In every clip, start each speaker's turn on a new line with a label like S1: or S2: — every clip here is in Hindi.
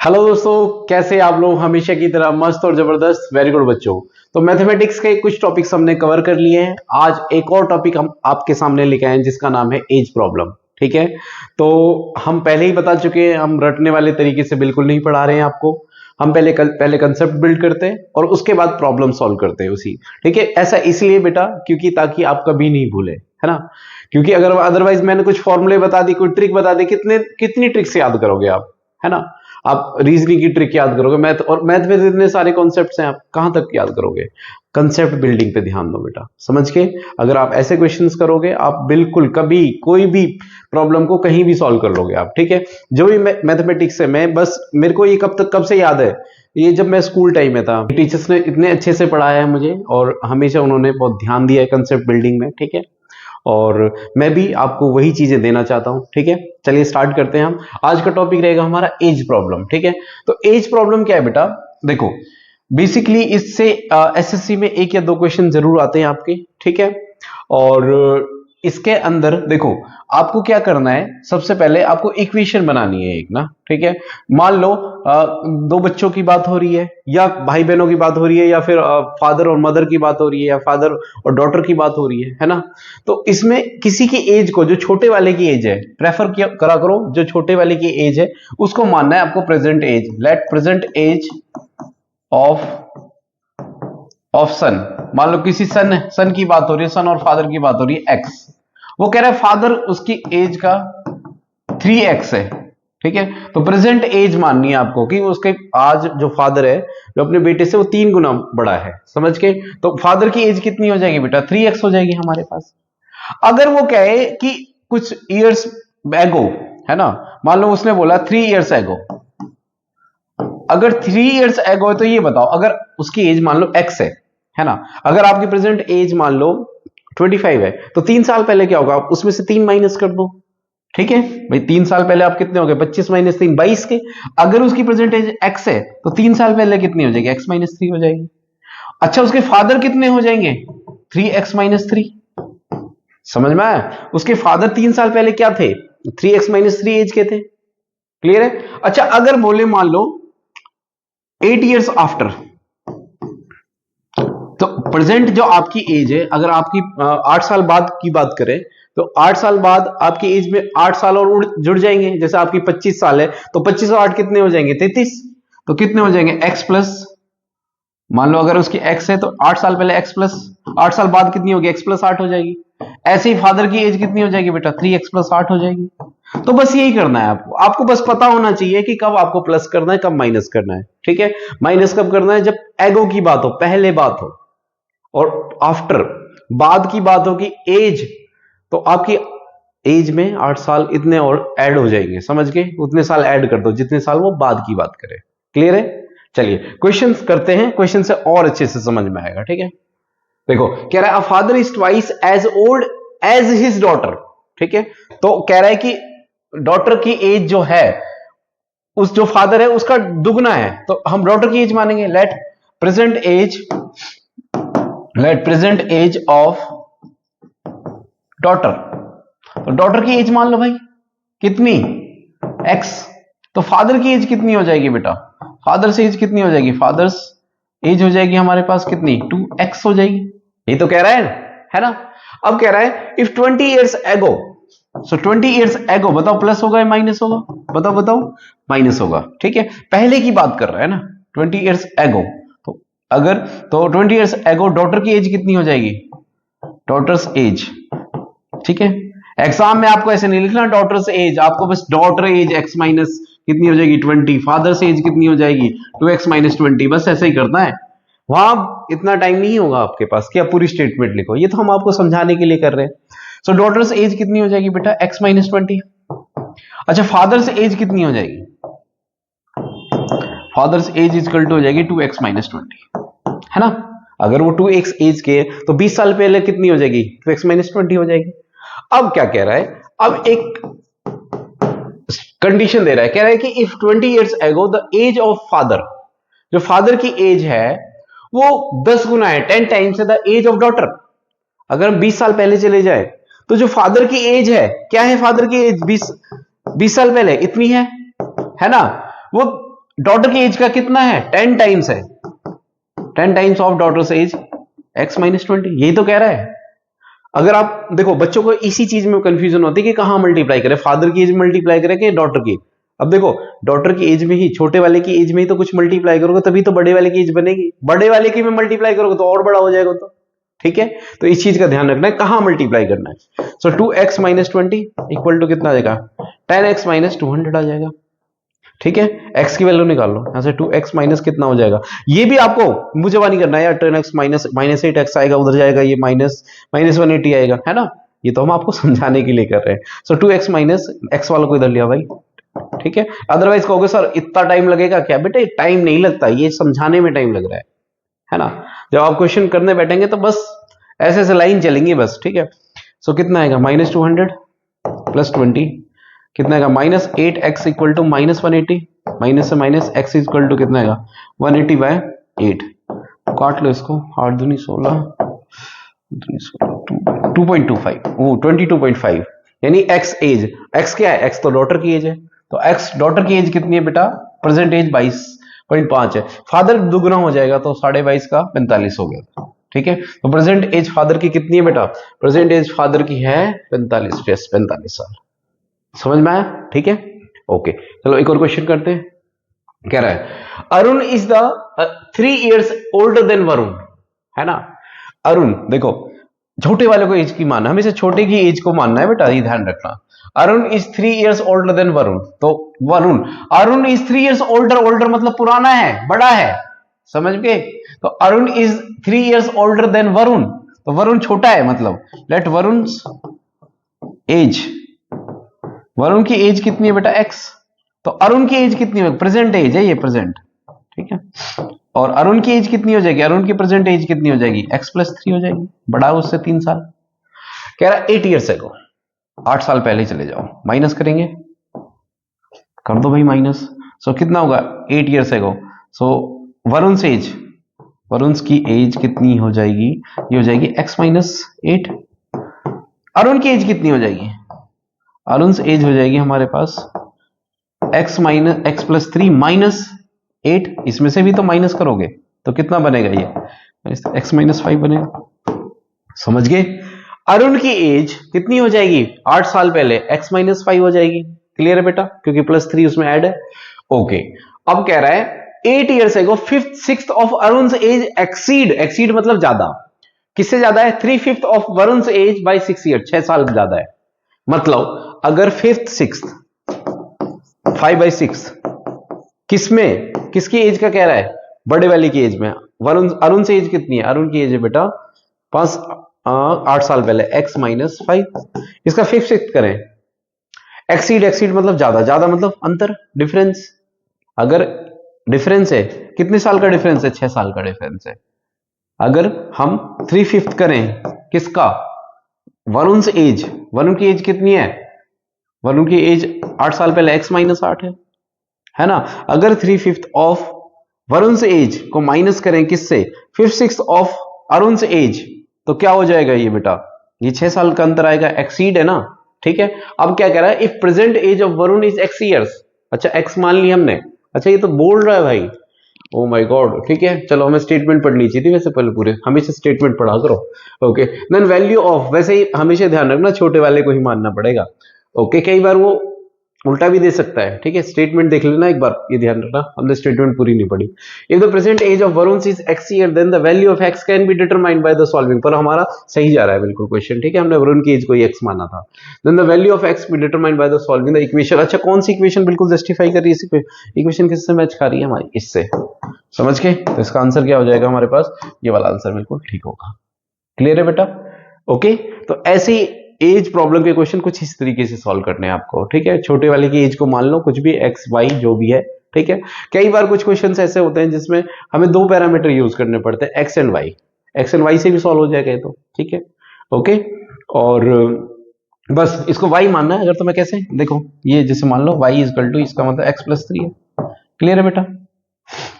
S1: हेलो दोस्तों, कैसे आप लोग? हमेशा की तरह मस्त और जबरदस्त। वेरी गुड बच्चों। तो मैथमेटिक्स के कुछ टॉपिक्स हमने कवर कर लिए हैं। आज एक और टॉपिक हम आपके सामने लेके आए हैं जिसका नाम है एज प्रॉब्लम। ठीक है, तो हम पहले ही बता चुके हैं, हम रटने वाले तरीके से बिल्कुल नहीं पढ़ा रहे हैं आपको। हम पहले कंसेप्ट बिल्ड करते हैं और उसके बाद प्रॉब्लम सॉल्व करते हैं उसी। ठीक है, ऐसा इसलिए बेटा क्योंकि ताकि आप कभी नहीं भूले, है ना। क्योंकि अगर अदरवाइज मैंने कुछ फॉर्मूले बता दी, कोई ट्रिक बता दी, कितनी ट्रिक्स याद करोगे आप, है ना। आप रीजनिंग की ट्रिक याद करोगे, मैथ में इतने सारे कॉन्सेप्ट्स हैं, आप कहां तक याद करोगे। कंसेप्ट बिल्डिंग पे ध्यान दो बेटा, समझ के। अगर आप ऐसे क्वेश्चंस करोगे, आप बिल्कुल कभी कोई भी प्रॉब्लम को कहीं भी सॉल्व कर लोगे आप। ठीक है, जो भी मैथमेटिक्स है, मैं बस मेरे को ये कब से याद है, ये जब मैं स्कूल टाइम में था, टीचर्स ने इतने अच्छे से पढ़ाया है मुझे और हमेशा उन्होंने बहुत ध्यान दिया है कंसेप्ट बिल्डिंग में। ठीक है, और मैं भी आपको वही चीजें देना चाहता हूं। ठीक है, चलिए स्टार्ट करते हैं। हम आज का टॉपिक रहेगा हमारा एज प्रॉब्लम। ठीक है, तो एज प्रॉब्लम क्या है बेटा, देखो बेसिकली इससे एसएससी में एक या दो क्वेश्चन जरूर आते हैं आपके। ठीक है, और इसके अंदर देखो आपको क्या करना है, सबसे पहले आपको इक्वेशन बनानी है एक ना। ठीक है, मान लो दो बच्चों की बात हो रही है, या भाई बहनों की बात हो रही है, या फिर फादर और मदर की बात हो रही है, या फादर और डॉटर की बात हो रही है ना। तो इसमें किसी की एज को, जो छोटे वाले की एज है, प्रेफर करा करो जो छोटे वाले की एज है उसको मानना है आपको present age. Let present age of son. मान लो किसी सन की बात हो रही है, सन और फादर की बात हो रही है, एक्स। वो कह रहा है फादर उसकी एज का 3x है। ठीक है, तो प्रेजेंट एज माननी है आपको कि उसके आज जो फादर है, जो अपने बेटे से वो 3 गुना बड़ा है, समझ के। तो फादर की एज कितनी हो जाएगी बेटा, 3x हो जाएगी हमारे पास। अगर वो कहे कि कुछ ईयर्स एगो, है ना, मान लो उसने बोला 3 ईयर्स एगो। अगर 3 ईयर्स एगो है तो ये बताओ, अगर उसकी एज मान लो x है ना, अगर आपकी प्रेजेंट एज मान लो 25 है, तो 3 साल पहले क्या होगा, उसमें से 3 माइनस कर दो। ठीक है भाई, 3 साल पहले आप कितने हो गए, 25 माइनस 3 22 के। अगर उसकी प्रेजेंट एज x है तो 3 साल पहले कितनी हो जाएगी, x माइनस 3 हो जाएगी। अच्छा, उसके फादर कितने हो जाएंगे, 3x माइनस 3। समझ में आया, उसके फादर 3 साल पहले क्या थे, 3x माइनस 3 एज के थे। क्लियर है। अच्छा, अगर बोले मान लो 8 ईयर्स आफ्टर, तो प्रेजेंट जो आपकी एज है, अगर आपकी 8 साल बाद की बात करें, तो 8 साल बाद आपकी एज में 8 साल और जुड़ जाएंगे। जैसे आपकी 25 साल है तो 25 और 8 कितने हो जाएंगे, 33। तो कितने हो जाएंगे, x प्लस, मान लो अगर उसकी x है तो 8 साल पहले x प्लस 8 साल बाद कितनी होगी, x प्लस 8 हो जाएगी। ऐसे ही फादर की एज कितनी हो जाएगी बेटा, 3x प्लस 8 हो जाएगी। तो बस यही करना है आपको, आपको बस पता होना चाहिए कि कब आपको प्लस करना है, कब माइनस करना है। ठीक है, माइनस कब करना है, जब एगो की बात हो, पहले बात हो, और आफ्टर बाद की बात हो कि एज, तो आपकी एज में 8 साल इतने और ऐड हो जाएंगे, समझ के, उतने साल ऐड कर दो जितने साल वो बाद की बात करे। क्लियर है। चलिए क्वेश्चन करते हैं, क्वेश्चन से और अच्छे से समझ में आएगा। ठीक है, देखो कह रहा है a father is twice as old as his daughter. ठीक है, तो कह रहा है कि डॉटर की एज जो है, उस जो फादर है उसका दुगना है, तो हम डॉटर की एज मानेंगे। Let present age of daughter. तो डॉटर की एज मान लो भाई कितनी, x। तो फादर की एज कितनी हो जाएगी बेटा, फादर से एज कितनी हो जाएगी, फादर्स एज हो जाएगी हमारे पास कितनी, 2x हो जाएगी। ये तो कह रहा है ना। अब कह रहा है इफ 20 ईयर्स एगो, सो 20 ईयर्स एगो, बताओ प्लस होगा या माइनस होगा, बताओ माइनस होगा। ठीक है, पहले की बात कर रहा है ना, 20 ईयर्स एगो। तो अगर तो 20 ईयर्स एगो डॉटर की एज कितनी हो जाएगी, डॉटर्स एज। ठीक है, एग्जाम में आपको ऐसे नहीं लिखना डॉटर्स एज, आपको बस डॉटर एज x माइनस कितनी हो जाएगी 20, फादर्स एज कितनी हो जाएगी 2x माइनस 20, बस ऐसे ही करना है। वहां इतना टाइम नहीं होगा आपके पास कि आप पूरी स्टेटमेंट लिखो, ये तो हम आपको समझाने के लिए कर रहे हैं। सो डॉटर्स एज कितनी हो जाएगी बेटा, x माइनस 20। अच्छा, फादर्स एज कितनी हो जाएगी, फादर्स एज इक्वल टू हो जाएगी 2x माइनस 20, है ना। अगर वो 2x एज के तो 20 साल पहले कितनी हो जाएगी, 2x माइनस 20 हो जाएगी। अब क्या कह रहा है, अब एक कंडीशन दे रहा है, कह रहा है कि if 20 years ago the age of father, जो फादर की एज है वो 10 गुना है, 10 times the age of daughter. अगर हम 20 साल पहले चले जाए तो जो फादर की एज है, क्या है फादर की एज, 20 साल पहले इतनी है ना, वो डॉटर की एज का कितना है, 10 टाइम्स है, 10 times of daughters as x minus 20, यही तो कह रहा है। अगर आप देखो बच्चों को इसी चीज में कंफ्यूजन होती है कि कहां मल्टीप्लाई करें, फादर की एज मल्टीप्लाई करें कि डॉटर की। अब देखो डॉटर की एज में ही, छोटे वाले की एज में ही तो कुछ मल्टीप्लाई करोगे तभी तो बड़े वाले की एज बनेगी, बड़े वाले की में मल्टीप्लाई करोगे तो और बड़ा हो जाएगा। तो ठीक है, तो इस चीज का ध्यान रखना है कहां मल्टीप्लाई करना है। सो 2x माइनस 20 इक्वल टू कितना आ जाएगा, 10x माइनस 200 आ जाएगा। ठीक है, x की वैल्यू निकाल लो यहां से, 2x माइनस कितना हो जाएगा, ये भी आपको मुझे नहीं करना है यार, 10x माइनस माइनस 8x आएगा, उधर जाएगा ये माइनस माइनस 180 आएगा, है ना, ये तो हम आपको समझाने के लिए कर रहे हैं। सो 2x माइनस x वालों को इधर लिया भाई। ठीक है, अदरवाइज कहोगे सर इतना टाइम लगेगा क्या, बेटे टाइम नहीं लगता, ये समझाने में टाइम लग रहा है ना। जब आप क्वेश्चन करने बैठेंगे तो बस ऐसे ऐसे लाइन चलेंगी बस। ठीक है, सो कितना आएगा, माइनस 200 प्लस 20 कितना आएगा, minus 8x equal to minus 180, minus से माइनस x इक्वल टू कितना आएगा 180 बाय 8, काट लो इसको, 8 दूनी 16, 2.25, 22.5, यानी x एज, x क्या है, x तो डॉटर की एज है, तो x डॉटर की एज कितनी है बेटा, प्रेजेंट एज 22.5 है, फादर दुगना हो जाएगा तो 22.5 का 45 हो गया। ठीक है, तो प्रेजेंट एज फादर की कितनी है बेटा, प्रेजेंट एज फादर की है 45 साल। समझ में आया, ठीक है, ओके। चलो एक और क्वेश्चन करते हैं। कह रहा है Arun is the 3 years older than Varun, है ना। अरुण देखो छोटे वाले को एज की मानना, हमेशा छोटे की एज को मानना है बेटा, ये ध्यान रखना। Arun is 3 years older than Varun, तो Varun, Arun is 3 years older, older मतलब पुराना है, बड़ा है, समझ गए। तो Arun is 3 years older than Varun, तो वरुण छोटा है, मतलब लेट वरुण एज, वरुण की एज कितनी है बेटा x, तो अरुण की एज कितनी है, प्रेजेंट एज है ये, प्रेजेंट। ठीक है, और अरुण की एज कितनी हो जाएगी, अरुण की प्रेजेंट एज कितनी हो जाएगी, x प्लस 3 हो जाएगी, बड़ा उससे 3 साल। कह रहा 8 years ago, 8 साल पहले चले जाओ, माइनस करेंगे, कर दो भाई माइनस। सो कितना होगा 8 years ago, सो वरुण से एज, वरुण की एज कितनी हो जाएगी, ये हो जाएगी x माइनस 8। अरुण की एज कितनी हो जाएगी, अरुण से एज हो जाएगी हमारे पास x minus x plus 3 minus 8, इसमें से भी तो माइनस करोगे तो कितना बनेगा, ये x माइनस 5 बनेगा। समझ गए, अरुण की एज कितनी हो जाएगी 8 साल पहले, x माइनस 5 हो जाएगी। क्लियर है बेटा, क्योंकि प्लस 3 उसमें ऐड है। ओके, अब कह रहा है 8 years ago 5/6 of Arun age exceed, exceed मतलब ज्यादा, किससे ज्यादा है, 3/5 of Varun age by 6 years, 6 साल ज्यादा है। मतलब अगर 5th 6th 5/6 किसमें, किसकी एज का कह रहा है, बड़े वाले की एज में। वरुण, अरुण से एज कितनी है, अरुण की एज है बेटा 8 साल पहले, x माइनस 5, इसका 5/6 करें, एक्सीड, एक्सीड मतलब ज्यादा, ज्यादा मतलब अंतर, डिफरेंस। अगर डिफरेंस है, कितने साल का डिफरेंस है, 6 साल का डिफरेंस है। अगर हम 3/5 करें किसका, वरुण से एज, वरुण की एज कितनी है, वरुण की एज 8 साल पहले x माइनस 8 है ना। अगर 3/5 ऑफ वरुण से एज को माइनस करें किससे, 5/6 ऑफ अरुण से एज, तो क्या हो जाएगा ये बेटा, ये 6 साल का अंतर आएगा, एक्सीड है ना। ठीक है, अब क्या कह रहा है, if present age of Varun is x years, अच्छा x मान ली हमने, अच्छा ये तो बोल रहा है भाई, ओ माय गॉड। ठीक है, चलो हमें स्टेटमेंट पढ़ लीजिए थी वैसे पहले, पूरे हमेशा स्टेटमेंट पढ़ा करो। ओके, देन वैल्यू ऑफ, वैसे ही हमेशा ध्यान रखना छोटे वाले को ही मानना पड़ेगा। ओके, कई बार वो उल्टा भी दे सकता है। ठीक है, स्टेटमेंट देख लेना एक बार, ये ध्यान रखना, हमने स्टेटमेंट पूरी नहीं पढ़ी। If the present age of Varun is x year, then the value of x can be determined by the solving, पर हमारा सही जा रहा है बिल्कुल क्वेश्चन। ठीक है, हमने वरुण की एज को x माना था। Then the value of x be determined by the solving the equation, अच्छा कौन सी इक्वेशन बिल्कुल जस्टिफाई कर रही है इसी पे, इक्वेशन किससे मैच खा रही है हमारी, इससे। समझ के, तो इसका आंसर क्या हो जाएगा हमारे पास, ये वाला आंसर बिल्कुल ठीक होगा। क्लियर है बेटा, ओके। तो ऐसी एज प्रॉब्लम के क्वेश्चन कुछ इस तरीके से सॉल्व करने हैं आपको। ठीक है, छोटे वाले की एज को मान लो, कुछ भी x y जो भी है। ठीक है, कई बार कुछ क्वेश्चंस ऐसे होते हैं जिसमें हमें 2 पैरामीटर यूज करने पड़ते हैं, x and y, x and y से भी सॉल्व हो जाएगा तो। ठीक है, ओके, और बस इसको y मानना है। अगर तो मैं कैसे देखो, ये जैसे मान लो y इक्वल टू, इसका मतलब x प्लस 3 है। क्लियर है बेटा,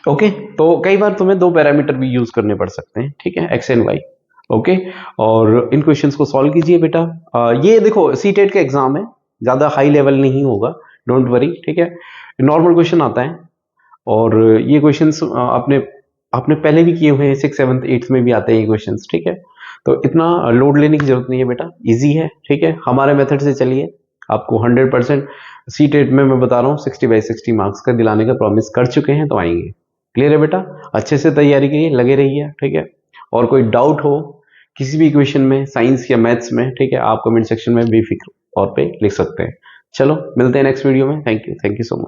S1: ओके। तो कई बार तुम्हें 2 पैरामीटर भी यूज करने पड़ सकते हैं। ठीक है, x एंड y, ओके। और इन क्वेश्चंस को सॉल्व कीजिए बेटा। ये देखो सीटेट का एग्जाम है, ज्यादा हाई लेवल नहीं होगा, डोंट वरी। ठीक है, नॉर्मल क्वेश्चन आता है और ये क्वेश्चंस आपने आपने पहले भी किए हुए हैं, 6th 7th 8th में भी आते हैं ये क्वेश्चंस, ठीक है। तो इतना लोड लेने की जरूरत नहीं है बेटा, इजी है, ठीक है। हमारे मेथड से चलिए, आपको 100% सीटेट में मैं बता रहा हूँ 60/60 मार्क्स का दिलाने का प्रॉमिस कर चुके हैं, तो आएंगे। क्लियर है बेटा, अच्छे से तैयारी करिए, लगे रहिए, ठीक है। और कोई डाउट हो किसी भी इक्वेशन में, साइंस या मैथ्स में, ठीक है, आप कमेंट सेक्शन में बेफिक्र तौर पे लिख सकते हैं। चलो मिलते हैं नेक्स्ट वीडियो में। Thank you so much.